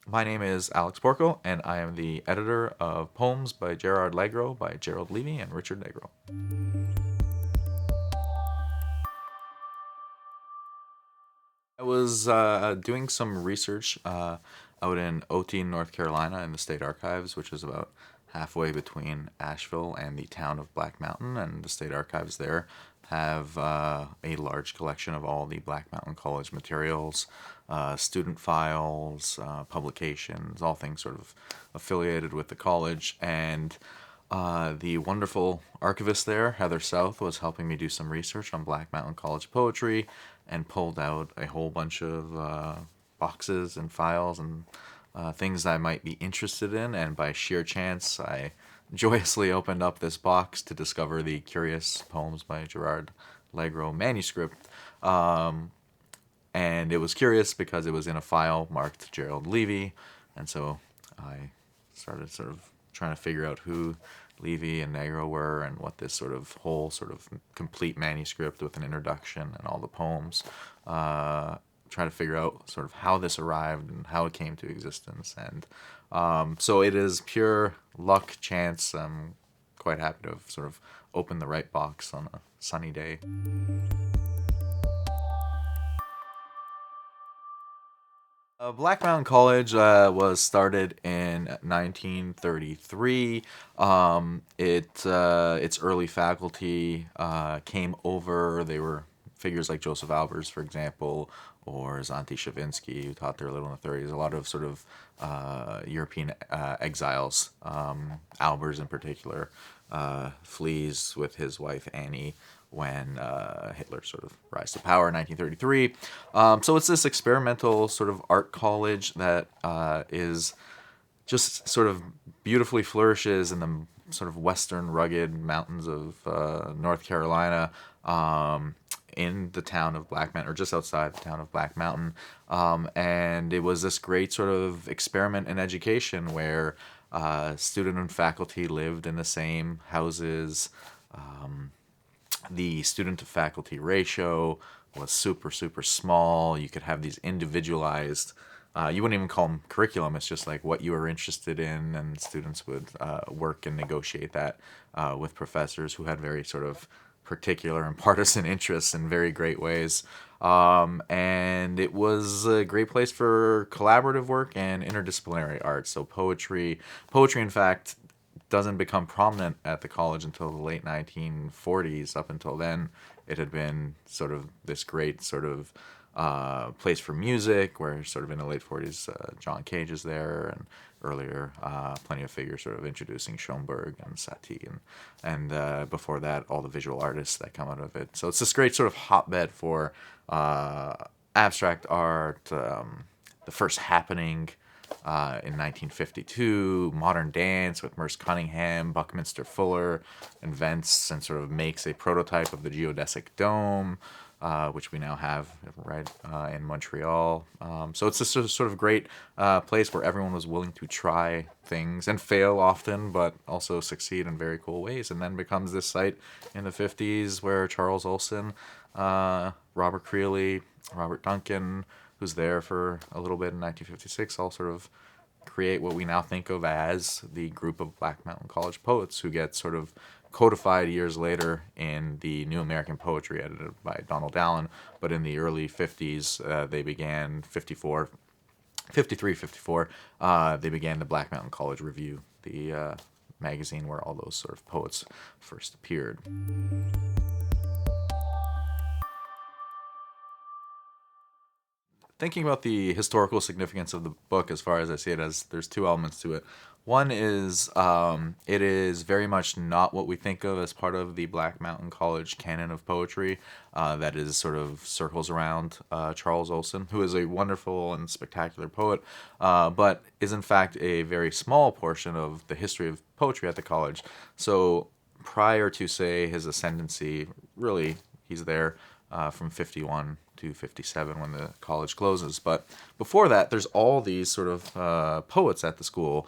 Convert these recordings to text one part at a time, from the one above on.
My name is Alex Porco, and I am the editor of Poems by Gerard Legro by Gerald Levy and Richard Negro. I was doing some research out in Otine, North Carolina, in the state archives, which is about halfway between Asheville and the town of Black Mountain. And the state archives there have a large collection of all the Black Mountain College materials, student files, publications, all things sort of affiliated with the college. And the wonderful archivist there, Heather South, was helping me do some research on Black Mountain College poetry and pulled out a whole bunch of boxes and files and things I might be interested in. And by sheer chance, I joyously opened up this box to discover the Curious Poems by Gerard Legro manuscript. And it was curious because it was in a file marked Gerald Levy. And so I started sort of trying to figure out who Levy and Negro were and what this sort of whole sort of complete manuscript with an introduction and all the poems, try to figure out sort of how this arrived and how it came to existence. And so it is pure luck, chance. I'm quite happy to have sort of opened the right box on a sunny day. Black Mountain College was started in 1933. Its early faculty came over. They were figures like Joseph Albers, for example, or Zanti Shavinsky, who taught there a little in the 30s. A lot of sort of European exiles. Albers, in particular, flees with his wife Annie when Hitler sort of rise to power in 1933. So it's this experimental sort of art college that is just sort of beautifully flourishes in the sort of western rugged mountains of North Carolina, in the town of Black Mountain, or just outside the town of Black Mountain. And it was this great sort of experiment in education where student and faculty lived in the same houses. The student to faculty ratio was super, super small. You could have these individualized, you wouldn't even call them curriculum, it's just like what you were interested in, and students would work and negotiate that with professors who had very sort of particular and partisan interests in very great ways. And it was a great place for collaborative work and interdisciplinary art. So poetry, in fact, doesn't become prominent at the college until the late 1940s. Up until then, it had been sort of this great sort of place for music, where sort of in the late 40s, John Cage is there, and earlier, plenty of figures sort of introducing Schoenberg and Satie, and before that, all the visual artists that come out of it. So it's this great sort of hotbed for abstract art, the first happening, in 1952, modern dance with Merce Cunningham. Buckminster Fuller invents and sort of makes a prototype of the geodesic dome, which we now have right in Montreal. So it's this sort of great place where everyone was willing to try things and fail often, but also succeed in very cool ways. And then becomes this site in the 50s where Charles Olson, Robert Creeley, Robert Duncan, who's there for a little bit in 1956, all sort of create what we now think of as the group of Black Mountain College poets, who get sort of codified years later in the New American Poetry edited by Donald Allen. But in the early 50s, they began 53, 54, they began the Black Mountain College Review, the magazine where all those sort of poets first appeared. Thinking about the historical significance of the book, as far as I see it, as there's two elements to it. One is it is very much not what we think of as part of the Black Mountain College canon of poetry, that is sort of circles around Charles Olson, who is a wonderful and spectacular poet, but is in fact a very small portion of the history of poetry at the college. So prior to, say, his ascendancy, really, he's there from 51 to 57 when the college closes. But before that, there's all these sort of poets at the school.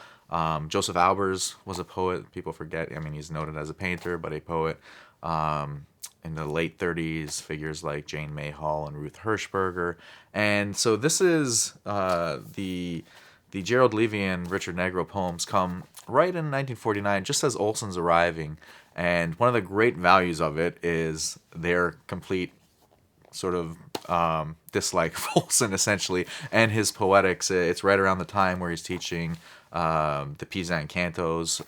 Joseph Albers was a poet. People forget. I mean, he's noted as a painter, but a poet. In the late 30s, figures like Jane Mayhall and Ruth Hirschberger. And so this is the the Gerald Levy and Richard Negro poems come right in 1949, just as Olson's arriving. And one of the great values of it is their complete sort of dislike of Olson, essentially, and his poetics. It's right around the time where he's teaching the Pisa and cantos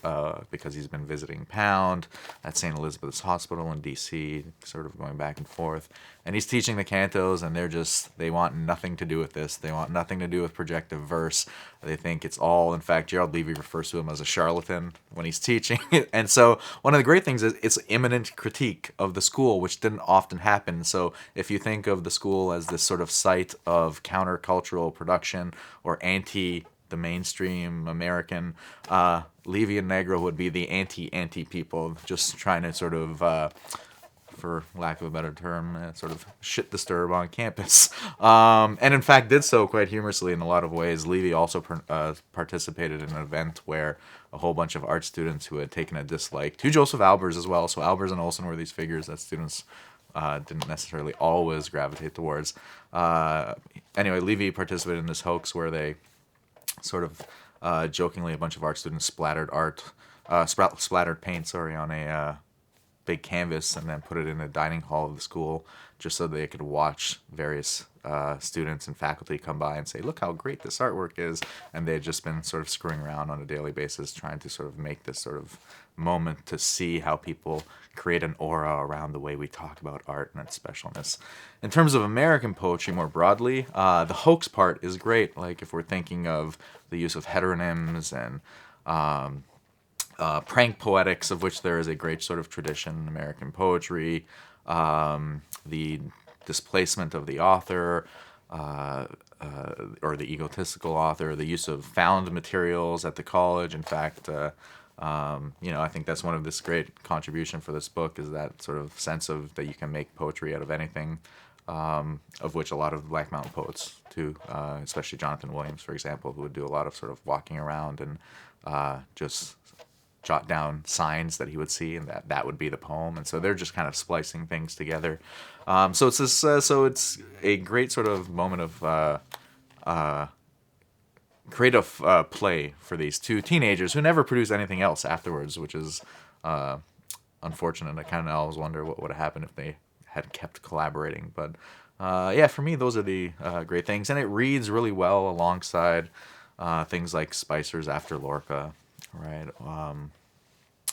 because he's been visiting Pound at St. Elizabeth's Hospital in D.C., sort of going back and forth. And he's teaching the cantos, and they want nothing to do with this. They want nothing to do with projective verse. They think it's all, in fact, Gerald Levy refers to him as a charlatan when he's teaching. And so one of the great things is it's imminent critique of the school, which didn't often happen. So if you think of the school as this sort of site of countercultural production or anti the mainstream American, Levy and Negro would be the anti people, just trying to sort of, for lack of a better term, sort of shit disturb on campus. And in fact did so quite humorously in a lot of ways. Levy also participated in an event where a whole bunch of art students who had taken a dislike to Joseph Albers as well. So Albers and Olson were these figures that students didn't necessarily always gravitate towards. Anyway, Levy participated in this hoax where they sort of jokingly, a bunch of art students splattered paint, on a big canvas and then put it in the dining hall of the school just so they could watch various students and faculty come by and say, look how great this artwork is. And they had just been sort of screwing around on a daily basis trying to sort of make this sort of moment to see how people create an aura around the way we talk about art and its specialness. In terms of American poetry more broadly, the hoax part is great. Like if we're thinking of the use of heteronyms and prank poetics, of which there is a great sort of tradition in American poetry, the displacement of the author, or the egotistical author, the use of found materials at the college. In fact, I think that's one of this great contribution for this book is that sort of sense of that you can make poetry out of anything, of which a lot of Black Mountain poets too, especially Jonathan Williams, for example, who would do a lot of sort of walking around and just jot down signs that he would see, and that would be the poem. And so they're just kind of splicing things together. So it's this. So it's a great sort of moment of creative play for these two teenagers who never produced anything else afterwards, which is unfortunate. I kind of always wonder what would have happened if they had kept collaborating. But for me, those are the great things, and it reads really well alongside things like Spicer's After Lorca, right?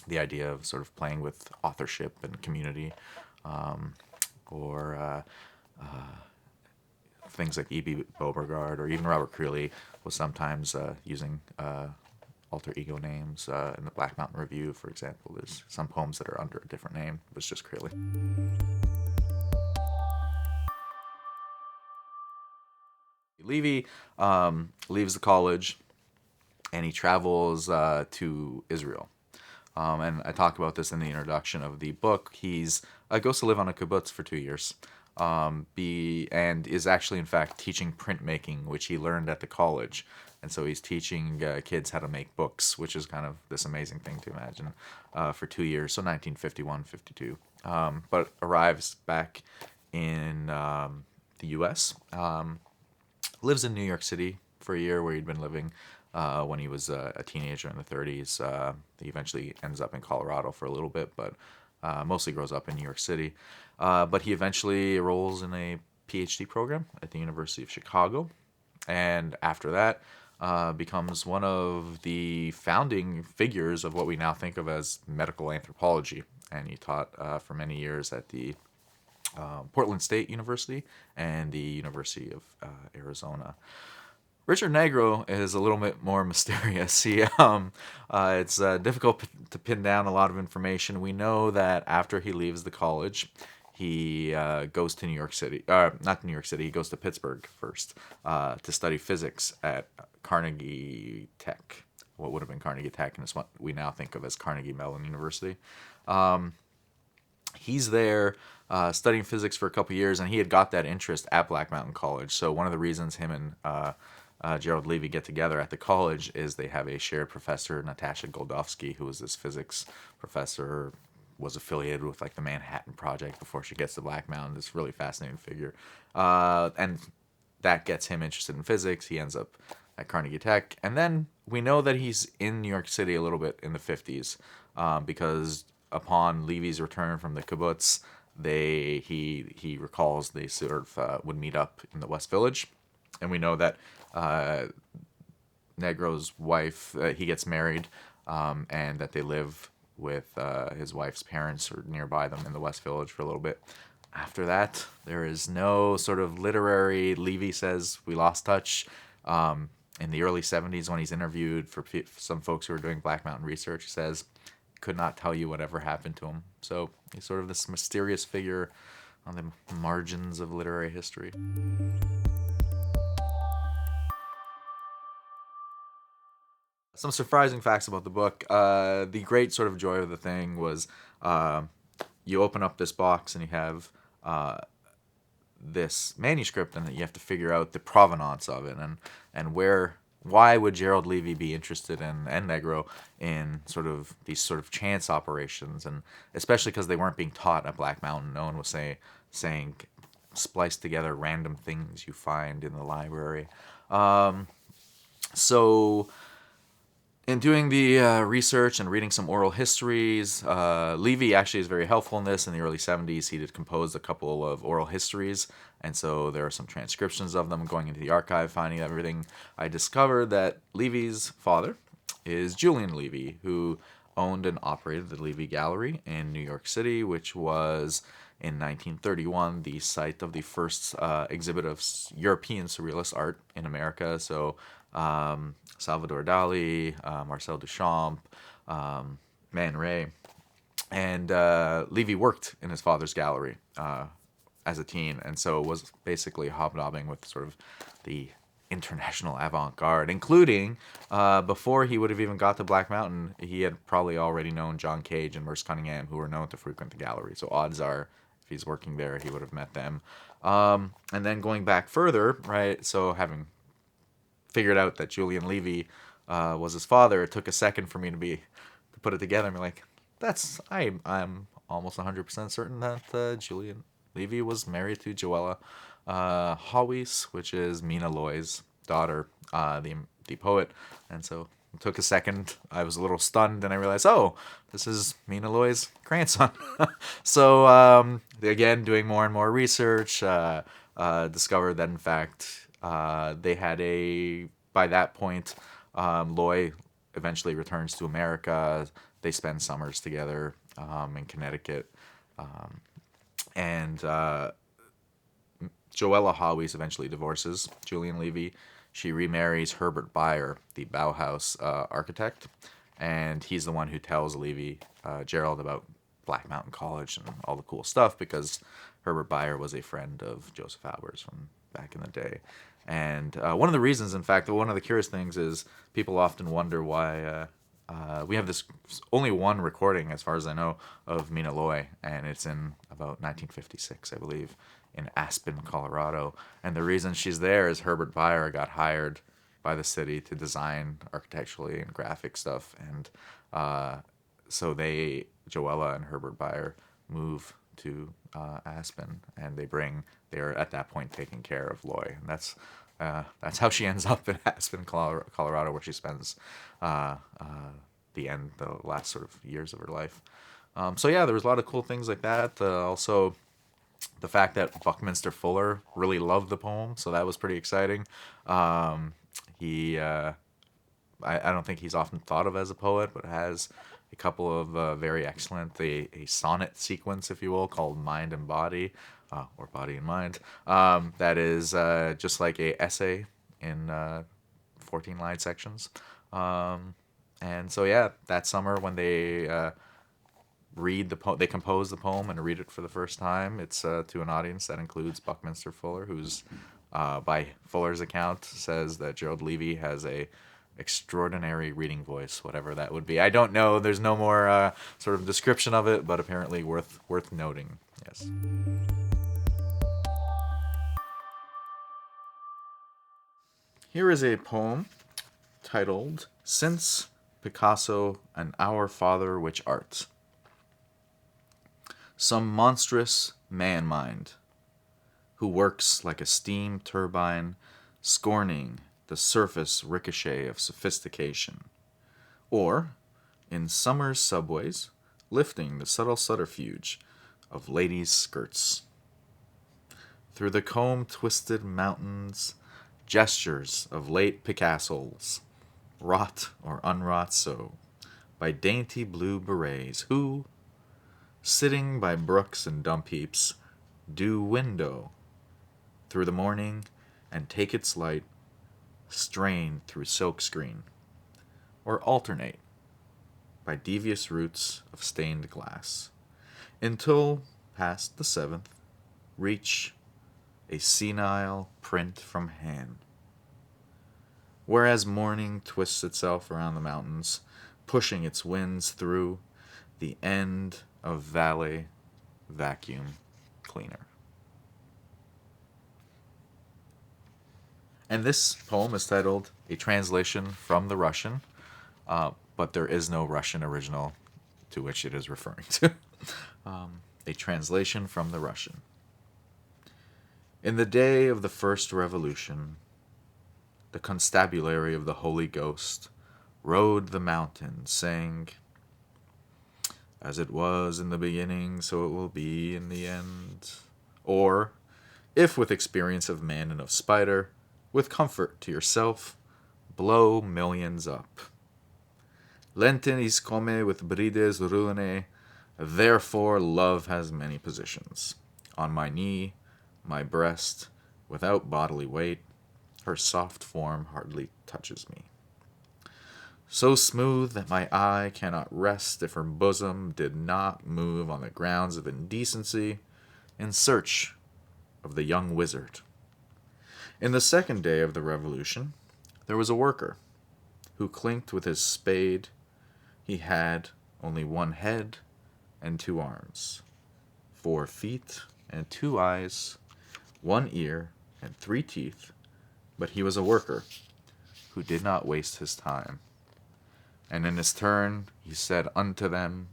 The idea of sort of playing with authorship and community, or things like E.B. Beauregard or even Robert Creeley was sometimes using alter ego names. In the Black Mountain Review, for example, there's some poems that are under a different name. It was just Creeley. Levy leaves the college and he travels to Israel. And I talk about this in the introduction of the book. He's goes to live on a kibbutz for 2 years. And is actually, in fact, teaching printmaking, which he learned at the college. And so he's teaching kids how to make books, which is kind of this amazing thing to imagine, for 2 years, so 1951, 52. But arrives back in the U.S., lives in New York City for a year where he'd been living when he was a teenager in the 30s. He eventually ends up in Colorado for a little bit, but mostly grows up in New York City. But he eventually enrolls in a PhD program at the University of Chicago. And after that, becomes one of the founding figures of what we now think of as medical anthropology. And he taught for many years at the Portland State University and the University of Arizona. Richard Negro is a little bit more mysterious. It's difficult to pin down a lot of information. We know that after he leaves the college, he goes to New York City. Not to New York City. He goes to Pittsburgh first to study physics at Carnegie Tech. What would have been Carnegie Tech, and it's what we now think of as Carnegie Mellon University. He's there studying physics for a couple years, and he had got that interest at Black Mountain College. So one of the reasons him and Gerald Levy get together at the college is they have a shared professor, Natasha Goldovsky, who was this physics professor, was affiliated with like the Manhattan Project before she gets to Black Mountain. This really fascinating figure, and that gets him interested in physics. He ends up at Carnegie Tech. And then we know that he's in New York City a little bit in the 50s, because upon Levy's return from the kibbutz, he recalls they sort of would meet up in the West Village. And we know that Negro's wife, he gets married, and that they live with his wife's parents or nearby them in the West Village for a little bit. After that, there is no sort of literary. Levy says we lost touch. In the early 70s, when he's interviewed for some folks who are doing Black Mountain research, he says, could not tell you whatever happened to him. So he's sort of this mysterious figure on the margins of literary history. Some surprising facts about the book. The great sort of joy of the thing was you open up this box and you have this manuscript, and you have to figure out the provenance of it and why would Gerald Levy be interested in, and Negro, in sort of these sort of chance operations, and especially because they weren't being taught at Black Mountain. No one was saying splice together random things you find in the library. So in doing the research and reading some oral histories, Levy actually is very helpful in this. In the early 70s, he did compose a couple of oral histories, and so there are some transcriptions of them. Going into the archive, finding everything, I discovered that Levy's father is Julian Levy, who owned and operated the Levy Gallery in New York City, which was, in 1931, the site of the first exhibit of European Surrealist art in America. So Salvador Dali, Marcel Duchamp, Man Ray. And Levy worked in his father's gallery as a teen, and so was basically hobnobbing with sort of the international avant-garde, including before he would have even got to Black Mountain, he had probably already known John Cage and Merce Cunningham, who were known to frequent the gallery. So odds are, if he's working there, he would have met them. And then going back further, right, so having figured out that Julian Levy was his father, it took a second for me to put it together and be like, I'm almost 100% certain that Julian Levy was married to Joella Hawes, which is Mina Loy's daughter, the poet. And so it took a second. I was a little stunned, and I realized, oh, this is Mina Loy's grandson. So again, doing more and more research, discovered that in fact they had by that point, Loy eventually returns to America. They spend summers together in Connecticut. And Joella Hawes eventually divorces Julian Levy. She remarries Herbert Beyer, the Bauhaus architect, and he's the one who tells Levy, Jerrold, about Black Mountain College and all the cool stuff, because Herbert Beyer was a friend of Joseph Albers from back in the day. And one of the reasons, in fact, one of the curious things is people often wonder why we have this only one recording, as far as I know, of Mina Loy, and it's in about 1956, I believe, in Aspen, Colorado. And the reason she's there is Herbert Beyer got hired by the city to design architecturally and graphic stuff, and so Joella and Herbert Beyer, move to Aspen, and they're at that point taking care of Loy, and that's how she ends up in Aspen, Colorado, where she spends the last sort of years of her life. So yeah, there was a lot of cool things like that. Also, the fact that Buckminster Fuller really loved the poem, so that was pretty exciting. I don't think he's often thought of as a poet, but has a couple of very excellent, a sonnet sequence, if you will, called Mind and Body, or Body and Mind, that is just like a essay in 14-line sections. And so yeah, that summer when they they compose the poem and read it for the first time, it's to an audience that includes Buckminster Fuller, who's by Fuller's account says that Gerald Levy has a extraordinary reading voice, whatever that would be. I don't know. There's no more sort of description of it, but apparently worth noting. Yes. Here is a poem titled "Since Picasso and Our Father Which Art." Some monstrous man-mind, who works like a steam turbine, scorning the surface ricochet of sophistication. Or, in summer's subways, lifting the subtle subterfuge of ladies' skirts. Through the comb-twisted mountains, gestures of late Picasso's, wrought or unwrought so, by dainty blue berets, who, sitting by brooks and dump heaps, do window through the morning and take its light, strain through silk screen, or alternate by devious routes of stained glass, until, past the seventh, reach a senile print from hand. Whereas morning twists itself around the mountains, pushing its winds through the end of valley vacuum cleaner. And this poem is titled A Translation from the Russian, but there is no Russian original to which it is referring to. A translation from the Russian. In the day of the first revolution, the constabulary of the Holy Ghost rode the mountain, saying, "As it was in the beginning, so it will be in the end." Or, if with experience of man and of spider, with comfort to yourself, blow millions up. Lenten is come with brides ruine, therefore love has many positions. On my knee, my breast, without bodily weight, her soft form hardly touches me. So smooth that my eye cannot rest if her bosom did not move on the grounds of indecency in search of the young wizard. In the second day of the revolution, there was a worker who clinked with his spade. He had only one head and 2 arms, 4 feet and 2 eyes, 1 ear and 3 teeth, but he was a worker who did not waste his time. And in his turn he said unto them,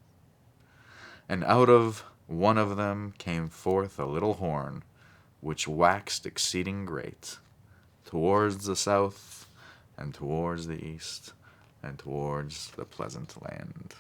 and out of one of them came forth a little horn, which waxed exceeding great, towards the south, and towards the east, and towards the pleasant land.